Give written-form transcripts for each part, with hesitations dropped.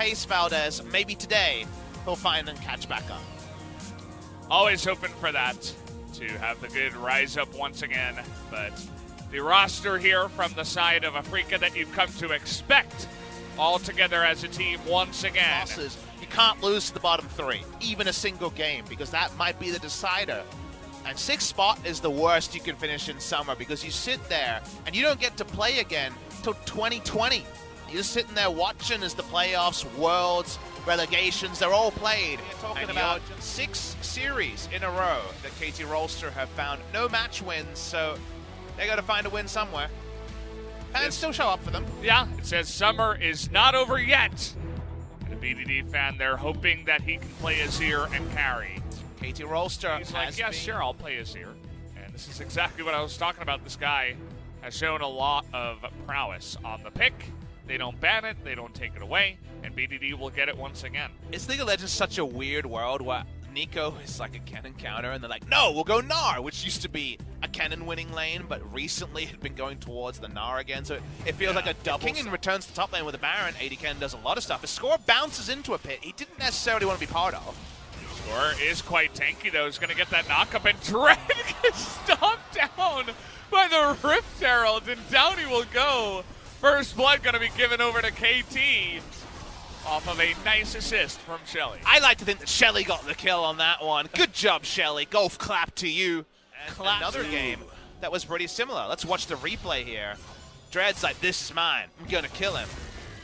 pace, Valdez. Maybe today he'll find and catch back up. Always hoping for that, to have the good rise up once again. But the roster here from the side of Africa that you've come to expect all together as a team once again. Losses. You can't lose to the bottom three, even a single game, because that might be the decider. And 6th spot is the worst you can finish in summer, because you sit there and you don't get to play again till 2020. You're just sitting there watching as the playoffs, worlds, relegations, they're all played. You're talking about 6 series in a row that KT Rolster have found no match wins, so they got to find a win somewhere. Fans still show up for them. Yeah, it says summer is not over yet. And a BDD fan, they're hoping that he can play Azir and carry. KT Rolster. He's like, yeah, sure, I'll play Azir. And this is exactly what I was talking about. This guy has shown a lot of prowess on the pick. They don't ban it, they don't take it away, and BDD will get it once again. Is League of Legends such a weird world where Nico is like a Kennen counter, and they're like, no, we'll go Gnar, which used to be a Kennen winning lane, but recently had been going towards the Gnar again, so it feels like a double. Kingen returns to top lane with a Baron. AD Kennen does a lot of stuff. His score bounces into a pit he didn't necessarily want to be part of. Score is quite tanky, though. He's going to get that knock-up, and Dread gets stomped down by the Rift Herald, and down he will go. First blood going to be given over to KT off of a nice assist from Shelly. I like to think that Shelly got the kill on that one. Good job, Shelly. Golf clap to you. And another game that was pretty similar. Let's watch the replay here. Dread's like, this is mine. I'm going to kill him.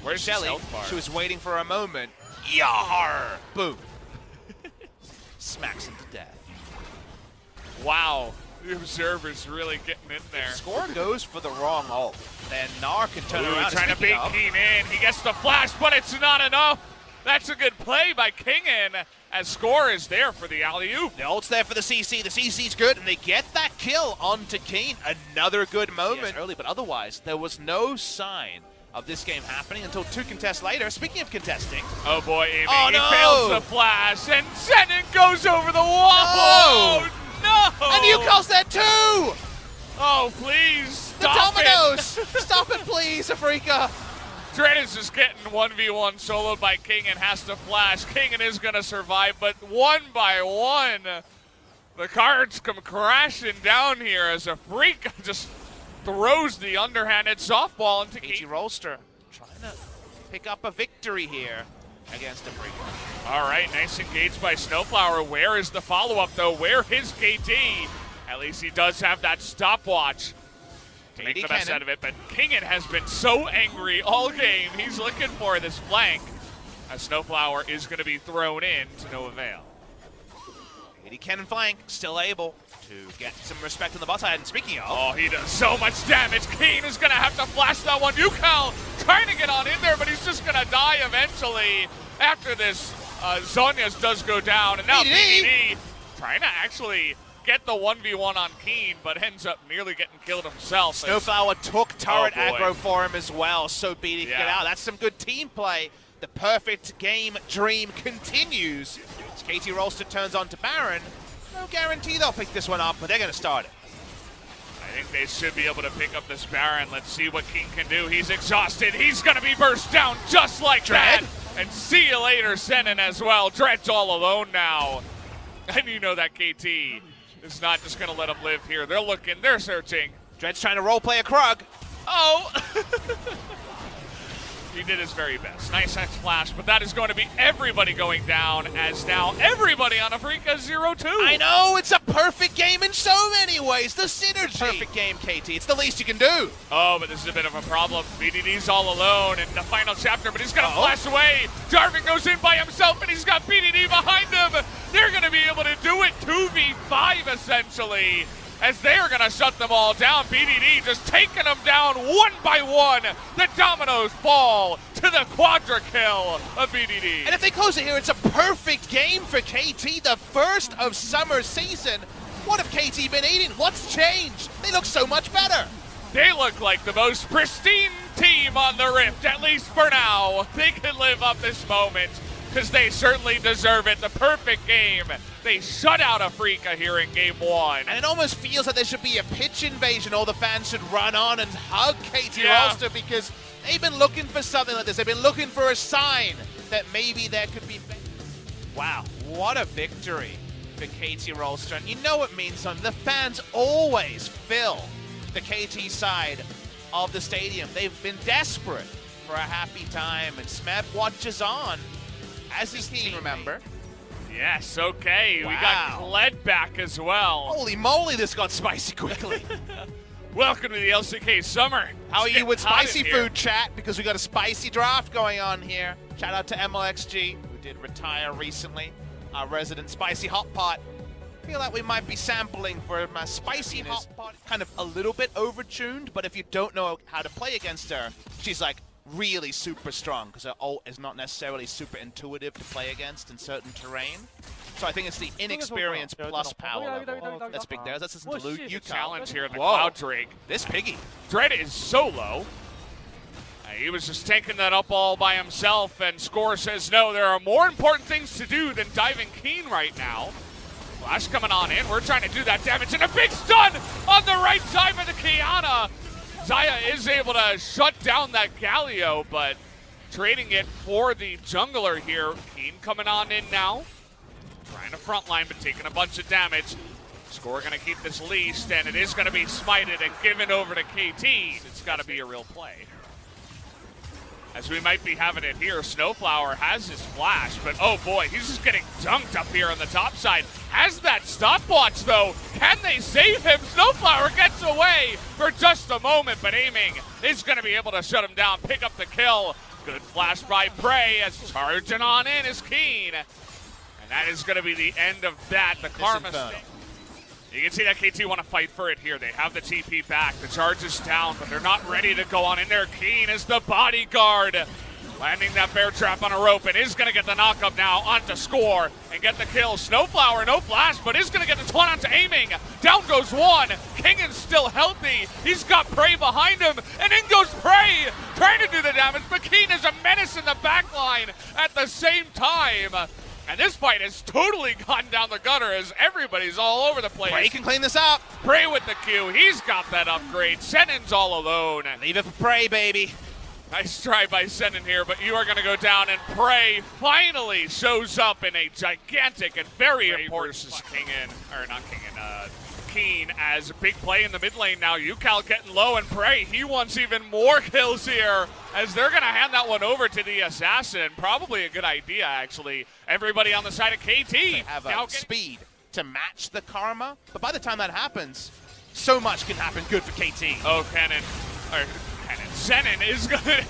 Where's Shelly? She was waiting for a moment. Yar! Boom. Smacks him to death. Wow. The Observer's really getting in there. If score goes for the wrong ult, then Gnar can turn around. Trying to bait Keen in. He gets the flash, but it's not enough. That's a good play by Kingen, as Score is there for the alley-oop. The ult's there for the CC. The CC's good, and they get that kill onto Keen. Another good moment early, but otherwise, there was no sign of this game happening until 2 contests later. Speaking of contesting. Oh boy, Amy. Oh, He no. fails the flash, and Zenon goes over the wall. No! And you calls that too! Oh, please, stop the dominoes! Stop it, please, Afrika! Dread is just getting 1v1 soloed by King and has to flash. Kingen is going to survive, but one by one, the cards come crashing down here as Afrika just throws the underhanded softball into KT Rolster trying to pick up a victory here against Afrika. All right, nice engaged by Snowflower. Where is the follow-up, though? Where is KT? At least he does have that stopwatch to make the best out of it, but Kingen has been so angry all game. He's looking for this flank, as Snowflower is going to be thrown in to no avail. AD Kennen flank, still able to get some respect on the bot side. And speaking of... Oh, he does so much damage. Keen is going to have to flash that one. Yukal trying to get on in there, but he's just going to die eventually after this. Zhonya's does go down, and now BDD trying to actually get the 1v1 on Keen, but ends up nearly getting killed himself. Snowflower took turret aggro for him as well, so BD can get out. That's some good team play. The perfect game dream continues. As KT Rolster turns on to Baron. No guarantee they'll pick this one up, but they're going to start it. I think they should be able to pick up this Baron. Let's see what King can do. He's exhausted. He's going to be burst down just like Dread. And see you later, Zenon as well. Dread's all alone now. And you know that KT is not just going to let him live here. They're looking. They're searching. Dread's trying to roleplay a Krug. Oh! He did his very best. Nice flash, but that is going to be everybody going down, as now everybody on Afrika 0-2. I know, it's a perfect game in so many ways. The synergy. Perfect game, KT. It's the least you can do. Oh, but this is a bit of a problem. BDD's all alone in the final chapter, but he's going to flash away. Jarvan goes in by himself, and he's got BDD behind him. They're going to be able to do it 2v5, essentially, as they are going to shut them all down. BDD just taking them down one by one. The dominoes fall to the quadra kill of BDD. And if they close it here, it's a perfect game for KT, the first of summer season. What have KT been eating? What's changed? They look so much better. They look like the most pristine team on the Rift, at least for now. They can live up this moment, because they certainly deserve it. The perfect game. They shut out Afrika here in game 1. And it almost feels like there should be a pitch invasion. All the fans should run on and hug KT Rolster, because they've been looking for something like this. They've been looking for a sign that maybe there could be... Wow, what a victory for KT Rolster. And you know what means something. The fans always fill the KT side of the stadium. They've been desperate for a happy time, and Smeb watches on as his team, remember? Yes, okay. Wow. We got Kled back as well. Holy moly, this got spicy quickly. Welcome to the LCK summer. How are you with spicy food, chat? Because we got a spicy draft going on here. Shout out to MLXG, who did retire recently. Our resident spicy hot pot. Feel like we might be sampling for my spicy hot pot. Kind of a little bit overtuned, but if you don't know how to play against her, she's like really super strong, because her ult is not necessarily super intuitive to play against in certain terrain. So I think it's the inexperience plus power level that's big there. That's a loot. Challenge here in the Cloud Drake. This piggy. Dread is so low. He was just tanking that up all by himself, and Score says no, there are more important things to do than diving Keen right now. Flash coming on in. We're trying to do that damage, and a big stun on the right side of the Kiana. Xayah is able to shut down that Galio, but trading it for the jungler here. Keen coming on in now. Trying to frontline, but taking a bunch of damage. Score going to keep this leased, and it is going to be smited and given over to KT. It's got to be a real play. As we might be having it here, Snowflower has his flash, but oh boy, he's just getting dunked up here on the top side. Has that stopwatch though. Can they save him? Snowflower gets away for just a moment, but aiming is going to be able to shut him down, pick up the kill. Good flash by Prey as charging on in is Keen. And that is going to be the end of that. The Karma stick. You can see that KT want to fight for it here. They have the TP back. The charge is down, but they're not ready to go on in there. Keen is the bodyguard. Landing that bear trap on a rope and is going to get the knock-up now onto Score and get the kill. Snowflower, no flash, but is going to get the 1 onto aiming. Down goes one. Kingan's still healthy. He's got Prey behind him, and in goes Prey, trying to do the damage, but Keen is a menace in the back line at the same time. And this fight has totally gone down the gutter as everybody's all over the place. Prey can clean this up. Prey with the Q. He's got that upgrade. Senin's all alone. Leave it for Prey, baby. Nice try by Senin here, but you are going to go down, and Prey finally shows up in a gigantic and very important Keen as a big play in the mid lane now. UCal getting low, and Prey, he wants even more kills here as they're going to hand that one over to the Assassin. Probably a good idea, actually. Everybody on the side of KT. They have speed to match the Karma, but by the time that happens, so much can happen good for KT. Oh, Senin is going to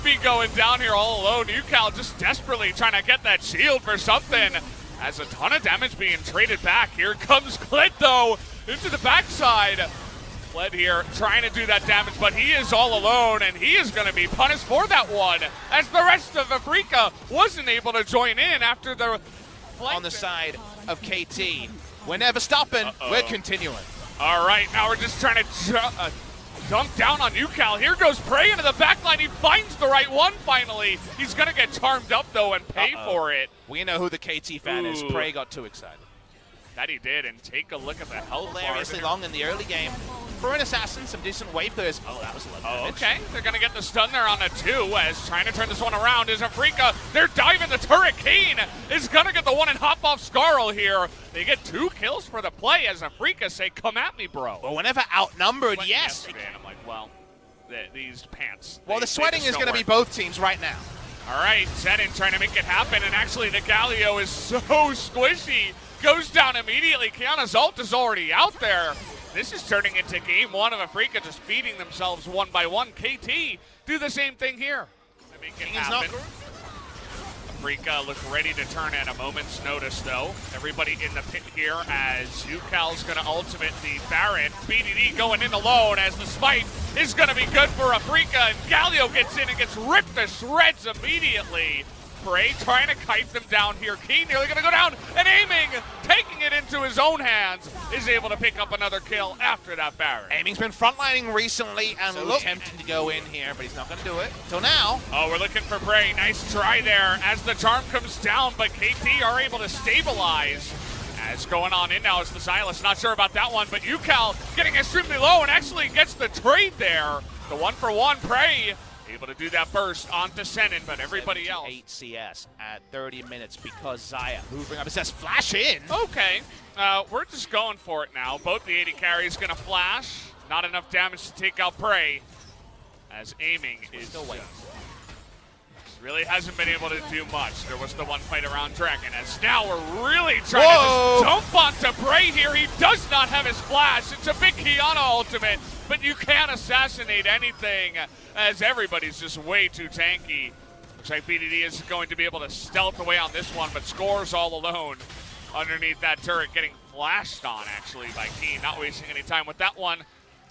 be going down here all alone. UCal just desperately trying to get that shield for something. As a ton of damage being traded back. Here comes Kled, though, into the backside. Kled here trying to do that damage, but he is all alone, and he is going to be punished for that one, as the rest of Africa wasn't able to join in after the flank. On the side of KT. We're never stopping. We're continuing. All right, now we're just trying to dunk down on UCal. Here goes Prey into the backline. He finds the right one finally. He's going to get charmed up, though, and pay for it. We know who the KT fan is. Prey got too excited. That he did, and take a look at the health bar. Hilariously long in the early game. For an Assassin, some decent wave clears. Oh, that was a little damage. Okay, they're going to get the stun there on a 2 as trying to turn this one around is Africa. They're diving the turret. Keen is going to get the one and hop off Scarl here. They get 2 kills for the play as Africa say, come at me, bro. Well, whenever outnumbered, yes. I'm like, well, these pants. Well, the sweating is going to be both teams right now. All right, Senin trying to make it happen, and actually the Galio is so squishy. Goes down immediately. Kiana's ult is already out there. This is turning into game 1 of Africa just feeding themselves one by one. KT do the same thing here. They make it happen. Africa look ready to turn at a moment's notice, though. Everybody in the pit here as UCal's going to ultimate the Baron. BDD going in alone as the smite is going to be good for Africa, and Galio gets in and gets ripped to shreds immediately. Prey trying to kite them down here. Keen nearly going to go down and aiming, taking it into his own hands, is able to pick up another kill after that Baron. Aiming's been frontlining recently and tempting to go in here, but he's not going to do it. Till now. Oh, we're looking for Prey. Nice try there as the charm comes down, but KT are able to stabilize. As going on in now is the Silas. Not sure about that one, but UCal getting extremely low and actually gets the trade there. The 1-for-1 Prey Able to do that burst onto Senin, but everybody else. 8 CS at 30 minutes because Xayah moving up. It says flash in. Okay, we're just going for it now. Both the 80 carries gonna flash. Not enough damage to take out Prey, as aiming is still waiting. Really hasn't been able to do much. There was the one fight around Dragon, as now we're really trying to just dump onto Prey here. He does not have his flash. It's a big Kiana ultimate, but you can't assassinate anything, as everybody's just way too tanky. Looks like BDD is going to be able to stealth away on this one, but Scores all alone underneath that turret, getting flashed on actually by Keen. Not wasting any time with that one.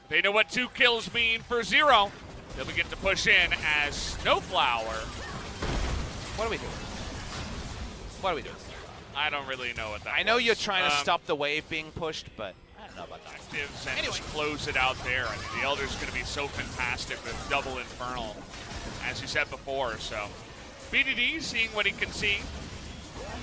They know what 2 kills mean for 0. They'll begin to push in as Snowflower. What are we doing? What are we doing? I don't really know what that I know was. you're trying to stop the wave being pushed, but I don't know about that. Actives and just close it out there. I mean, the Elder's going to be so fantastic with double Infernal, as you said before. So BDD seeing what he can see.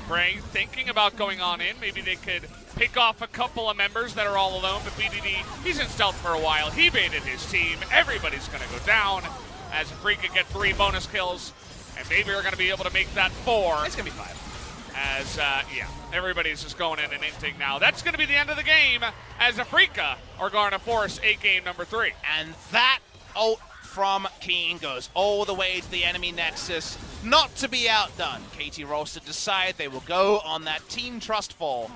Prey thinking about going on in. Maybe they could pick off a couple of members that are all alone, but BDD, he's in stealth for a while. He baited his team. Everybody's going to go down, as Free could get 3 bonus kills. And maybe we're going to be able to make that 4. It's going to be 5. As, yeah, everybody's just going in and inting now. That's going to be the end of the game, as Afrika are going to force game number 3. And that ult from Keen goes all the way to the enemy nexus, not to be outdone. KT rolls to decide they will go on that team trust fall.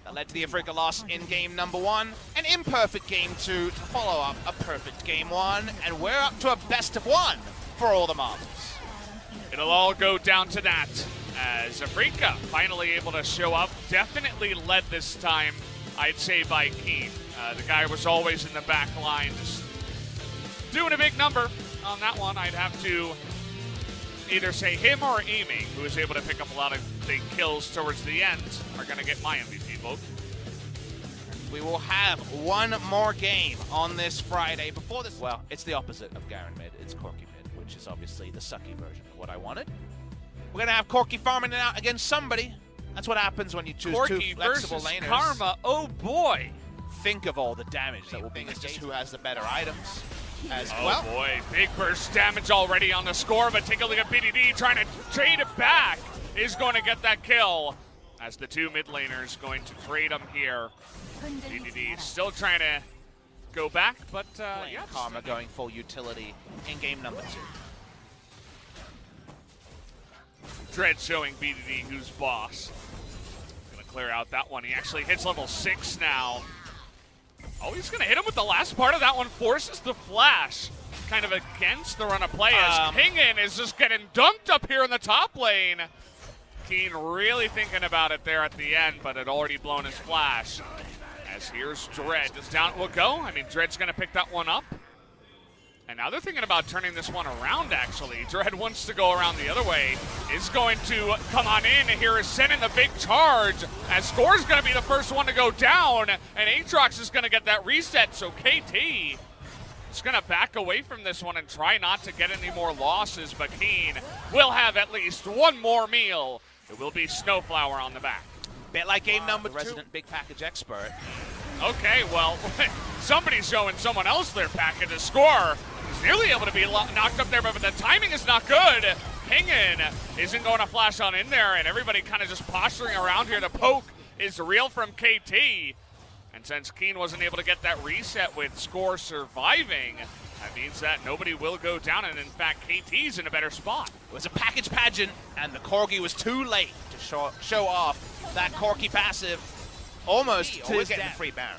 That led to the Afrika loss in game number 1, an imperfect game 2 to follow up a perfect game 1, and we're up to a best of 1 for all the marbles. It'll all go down to that, as Afrika finally able to show up. Definitely led this time, I'd say, by Keen. The guy was always in the back line, just doing a big number on that one. I'd have to either say him or Amy, who was able to pick up a lot of big kills towards the end, are going to get my MVP vote. We will have one more game on this Friday before this. Well, it's the opposite of Garen mid. It's Corki mid, which is obviously the sucky version of what I wanted. We're going to have Corki farming it out against somebody. That's what happens when you choose Corki two flexible versus laners. Karma, oh boy. Think of all the damage that will be just who has the better items as oh well. Boy, big burst damage already on the score, but take a look at BDD trying to trade it back. Is going to get that kill as the 2 mid laners going to trade him here. BDD still trying to go back, but yeah. Karma going full utility in game number 2. Dread showing BDD who's boss. Gonna clear out that one. He actually hits level 6 now. Oh, he's gonna hit him with the last part of that one. Forces the flash. Kind of against the run of play as Pingin is just getting dunked up here in the top lane. Keen really thinking about it there at the end, but had already blown his flash. As here's Dread. Just down will go. I mean, Dread's gonna pick that one up. And now they're thinking about turning this one around, actually. Dread wants to go around the other way. Is going to come on in. Here is sending the big charge. As Score's going to be the first one to go down. And Aatrox is going to get that reset. So KT is going to back away from this one and try not to get any more losses. But Keen will have at least one more meal. It will be Snowflower on the back. Bit like game number 2. Resident big package expert. Okay, well, somebody's showing someone else their package. A Score. He's nearly able to be knocked up there, but the timing is not good. Pingin isn't going to flash on in there, and everybody kind of just posturing around here. The poke is real from KT. And since Keen wasn't able to get that reset with Score surviving, that means that nobody will go down, and in fact, KT's in a better spot. It was a package pageant, and the Corgi was too late to show off that Corki passive. Almost to getting the free Baron.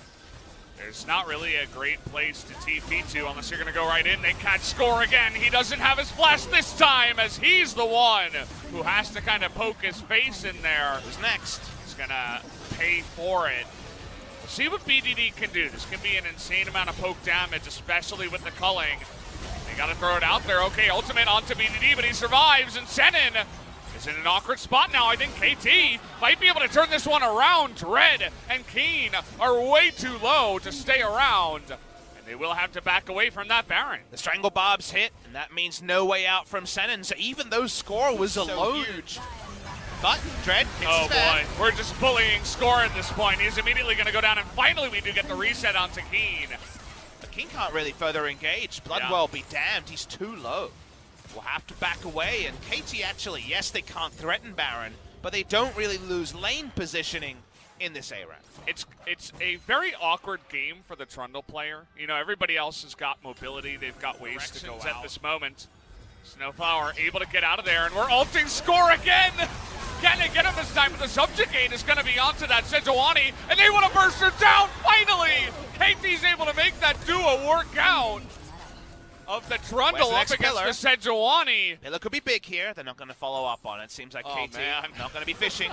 There's not really a great place to TP to unless you're going to go right in. They catch Score again. He doesn't have his flash this time, as he's the one who has to kind of poke his face in there. Who's next? He's going to pay for it. We'll see what BDD can do. This can be an insane amount of poke damage, especially with the culling. They got to throw it out there. Okay, ultimate onto BDD, but he survives, and Senin is in an awkward spot now. I think KT might be able to turn this one around. Dread and Keen are way too low to stay around, and they will have to back away from that Baron. The Strangle Bob's hit, and that means no way out from Senin, so even though Score was alone. Huge. But Dread hits oh his bad. Boy, we're just bullying Score at this point. He's immediately going to go down, and finally we do get the reset onto Keen. But Keen can't really further engage. Bloodwell be damned, he's too low. will have to back away, and KT actually, yes, they can't threaten Baron, but they don't really lose lane positioning in this A round. It's a very awkward game for the Trundle player. You know, everybody else has got mobility. They've got ways to go out at this moment. Snowflower able to get out of there, and we're ulting score again! Can they get him this time? But the subjugate is going to be onto that Sejuani, and they want to burst her down, finally! KT's able to make that duo work out of the Trundle up against the Sejuani. Pillar could be big here. They're not going to follow up on it. Seems like KT not going to be fishing.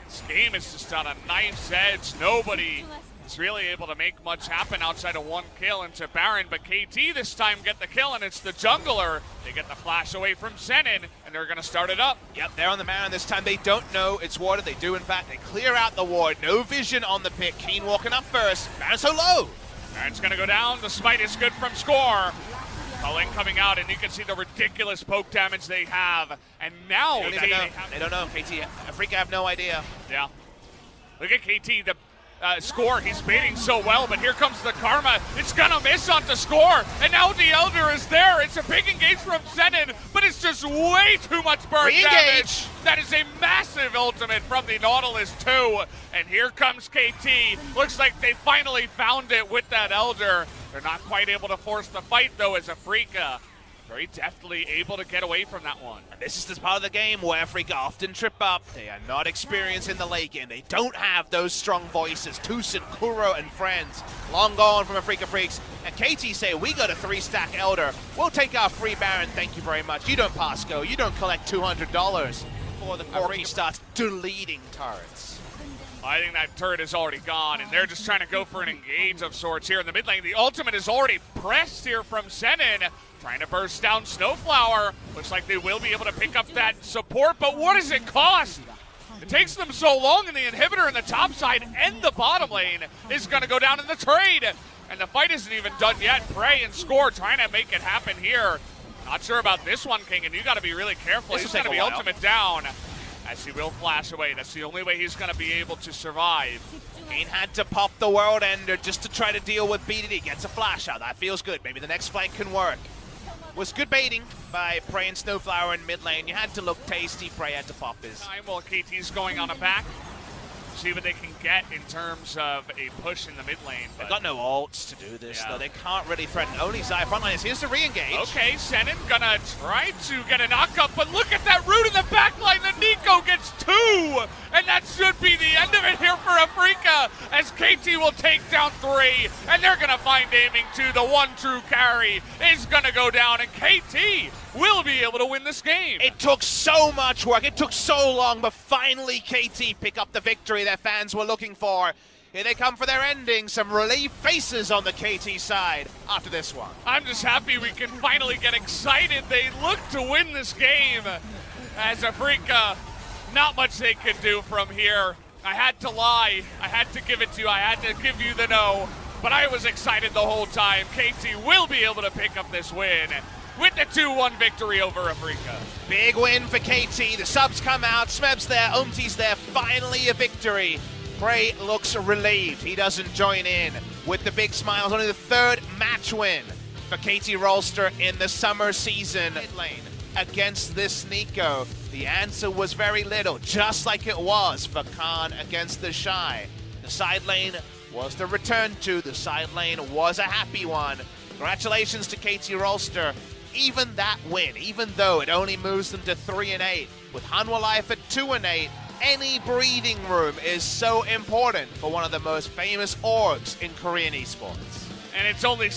This game is just on a knife's edge. Nobody is really able to make much happen outside of one kill into Baron, but KT this time get the kill, and it's the jungler. They get the flash away from Zenin, and they're going to start it up. Yep, they're on the Baron this time. They don't know it's warded. They do, in fact. They clear out the ward. No vision on the pick. Keen walking up first. Baron's so low. Baron's going to go down. The smite is good from Score. Culling coming out, and you can see the ridiculous poke damage they have. And now they don't know. KT, Afrika have no idea. Yeah. Look at KT, the Score, he's baiting so well, but here comes the Karma. It's gonna miss onto Score, and now the Elder is there. It's a big engage from Zenin, but it's just way too much burn damage. That is a massive ultimate from the Nautilus too. And here comes KT. Looks like they finally found it with that Elder. They're not quite able to force the fight though, as Afrika very deftly able to get away from that one. And this is the part of the game where Afrika often trip up. They are not experienced in the late game. They don't have those strong voices. Tucson, Kuro, and friends. Long gone from Afrika Freaks. And KT say, we got a 3-stack Elder. We'll take our free Baron, thank you very much. You don't pass go. You don't collect $200 before the Corki starts deleting turrets. I think that turret is already gone, and they're just trying to go for an engage of sorts here in the mid lane. The ultimate is already pressed here from Zenin, trying to burst down Snowflower. Looks like they will be able to pick up that support, but what does it cost? It takes them so long, and the inhibitor in the top side and the bottom lane is going to go down in the trade. And the fight isn't even done yet. Prey and Score trying to make it happen here. Not sure about this one, King, and you got to be really careful. He's going to be ultimate down, as he will flash away. That's the only way he's going to be able to survive. Kane had to pop the World Ender just to try to deal with BDD. Gets a flash out. That feels good. Maybe the next flank can work. Was good baiting by Prey and Snowflower in mid lane. You had to look tasty. Prey had to pop his. Time while KT's going on a back. See what they can get in terms of a push in the mid lane. They've got no ults to do this, though. They can't really threaten. Only Zai frontliners. Here's the re-engage. Okay, Zenin gonna try to get a knock-up, but look at that root in the back line. The Nico gets 2, and that should be the end of it here for Afrika, as KT will take down 3, and they're gonna find aiming 2. The one true carry is gonna go down, and KT will be able to win this game. It took so much work. It took so long, but finally KT pick up the victory their fans were looking for. Here they come for their ending. Some relieved faces on the KT side after this one. I'm just happy we can finally get excited. They look to win this game. As Afrika, not much they could do from here. I had to lie. I had to give it to you. I had to give you the no. But I was excited the whole time. KT will be able to pick up this win with the 2-1 victory over Afrika. Big win for KT. The subs come out. Smeb's there. Umti's there. Finally a victory. Prey looks relieved. He doesn't join in with the big smiles. Only the 3rd match win for KT Rolster in the summer season. Mid lane against this Nico. The answer was very little, just like it was for Khan against the Shy. The side lane was the return to. The side lane was a happy one. Congratulations to KT Rolster. Even that win, even though it only moves them to 3-8, with Hanwha Life at 2-8, any breathing room is so important for one of the most famous orgs in Korean esports. And it's only